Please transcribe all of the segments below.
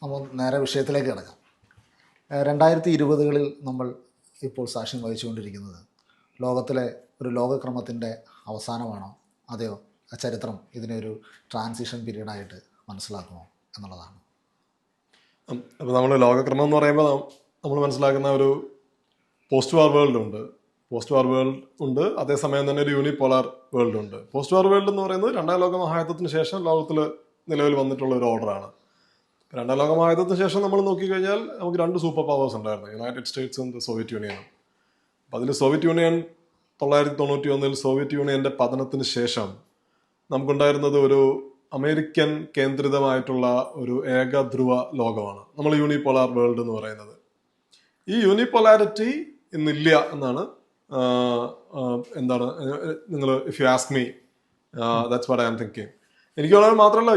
നമ്മൾ നേരെ വിഷയത്തിലേക്ക് കിടക്കാം. 2020-കളിൽ നമ്മൾ ഇപ്പോൾ സാക്ഷ്യം വഹിച്ചുകൊണ്ടിരിക്കുന്നത് ലോകത്തിലെ ഒരു ലോകക്രമത്തിൻ്റെ അവസാനമാണോ അതെയോ ചരിത്രം ഇതിനെ ഒരു ട്രാൻസിഷൻ പീരീഡായിട്ട് മനസ്സിലാക്കുമോ എന്നുള്ളതാണ്. അപ്പോൾ നമ്മൾ ലോകക്രമം എന്ന് പറയുമ്പോൾ നമ്മൾ മനസ്സിലാക്കുന്ന ഒരു പോസ്റ്റ് വാർ വേൾഡ് ഉണ്ട്. പോസ്റ്റ് വാർ വേൾഡ് ഉണ്ട്, അതേസമയം തന്നെ ഒരു യൂണിപോളാർ വേൾഡ് ഉണ്ട്. പോസ്റ്റ് വാർ വേൾഡ് എന്ന് പറയുന്നത് രണ്ടാം ലോക മഹായുദ്ധത്തിന് ശേഷം ലോകത്തിൽ നിലവിൽ വന്നിട്ടുള്ള ഒരു ഓർഡറാണ്. രണ്ടാം ലോക മഹായുദ്ധത്തിന് ശേഷം നമ്മൾ നോക്കിക്കഴിഞ്ഞാൽ നമുക്ക് രണ്ട് സൂപ്പർ പവേഴ്സ് ഉണ്ടായിരുന്നു, യുണൈറ്റഡ് സ്റ്റേറ്റ്സും സോവിയറ്റ് യൂണിയനും. അപ്പോൾ അതിൽ സോവിയറ്റ് യൂണിയൻ 1991 സോവിയറ്റ് യൂണിയൻ്റെ പതനത്തിന് ശേഷം നമുക്കുണ്ടായിരുന്നത് ഒരു അമേരിക്കൻ കേന്ദ്രിതമായിട്ടുള്ള ഒരു ഏകധ്രുവ ലോകമാണ്, നമ്മൾ യൂണിപോളാർ വേൾഡ് എന്ന് പറയുന്നത്. ഈ യൂണിപോളാരിറ്റി ഇന്നില്ല എന്നാണ് എന്താണ് നിങ്ങൾ if you ask me that's what I am thinking. എനിക്ക് വളരെ മാത്രമല്ല,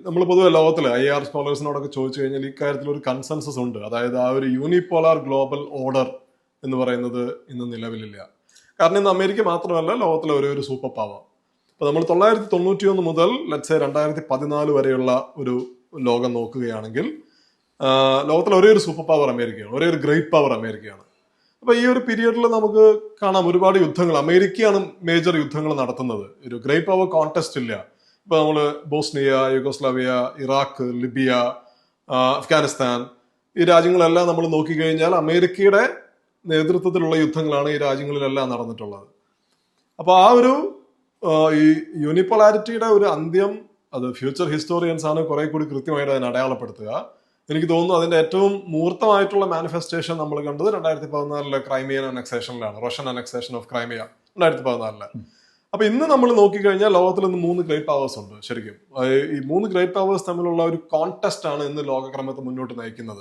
നമ്മൾ പൊതുവെ ലോകത്തിൽ IR സ്കോളേഴ്സിനോടൊക്കെ ചോദിച്ചു കഴിഞ്ഞാൽ ഈ കാര്യത്തിൽ ഒരു കൺസെൻസസ് ഉണ്ട്. അതായത് ആ ഒരു യൂണിപോളാർ ഗ്ലോബൽ ഓർഡർ എന്ന് പറയുന്നത് ഇന്ന് നിലവിലില്ല. കാരണം ഇന്ന് അമേരിക്ക മാത്രമല്ല ലോകത്തിലെ ഒരു സൂപ്പർ പവർ. അപ്പോൾ നമ്മൾ 1991 മുതൽ ലെറ്റ്സ് സേ 2014 വരെയുള്ള ഒരു ലോകം നോക്കുകയാണെങ്കിൽ ലോകത്തിലെ ഒരു സൂപ്പർ പവർ അമേരിക്കയാണ്, ഒരു ഗ്രേറ്റ് പവർ അമേരിക്കയാണ്. അപ്പോൾ ഈ ഒരു പീരിയഡിൽ നമുക്ക് കാണാം ഒരുപാട് യുദ്ധങ്ങൾ, അമേരിക്കയാണ് മേജർ യുദ്ധങ്ങൾ നടത്തുന്നത്. ഒരു ഗ്രേറ്റ് പവർ കോൺടെസ്റ്റ് ഇല്ല. ഇപ്പോൾ നമ്മൾ Bosnia, Yugoslavia, Iraq, Libya, Afghanistan, ഈ രാജ്യങ്ങളെല്ലാം നമ്മൾ നോക്കിക്കഴിഞ്ഞാൽ അമേരിക്കയുടെ നേതൃത്വത്തിലുള്ള യുദ്ധങ്ങളാണ് ഈ രാജ്യങ്ങളിലെല്ലാം നടന്നിട്ടുള്ളത്. അപ്പോൾ ആ ഒരു ഈ യൂണിപോളാരിറ്റിയുടെ ഒരു അന്ത്യം അത് ഫ്യൂച്ചർ ഹിസ്റ്റോറിയൻസ് ആണ് കുറെ കൂടി കൃത്യമായിട്ട് അതിനെ അടയാളപ്പെടുത്തുക. എനിക്ക് തോന്നുന്നു അതിന്റെ ഏറ്റവും മൂർത്തമായിട്ടുള്ള മാനിഫെസ്റ്റേഷൻ നമ്മൾ കണ്ടത് 2014 ക്രൈമിയൻ അനക്സേഷനിലാണ്, റഷ്യൻ അനക്സേഷൻ ഓഫ് ക്രൈമിയ 2014. അപ്പൊ ഇന്ന് നമ്മൾ നോക്കിക്കഴിഞ്ഞാൽ ലോകത്തിൽ ഇന്ന് 3 ഗ്രേറ്റ് പവേഴ്സ് ഉണ്ട്. ശരിക്കും ഈ 3 ഗ്രേറ്റ് പവേഴ്സ് തമ്മിലുള്ള ഒരു കോൺടെസ്റ്റ് ആണ് ഇന്ന് ലോകക്രമത്തെ മുന്നോട്ട് നയിക്കുന്നത്.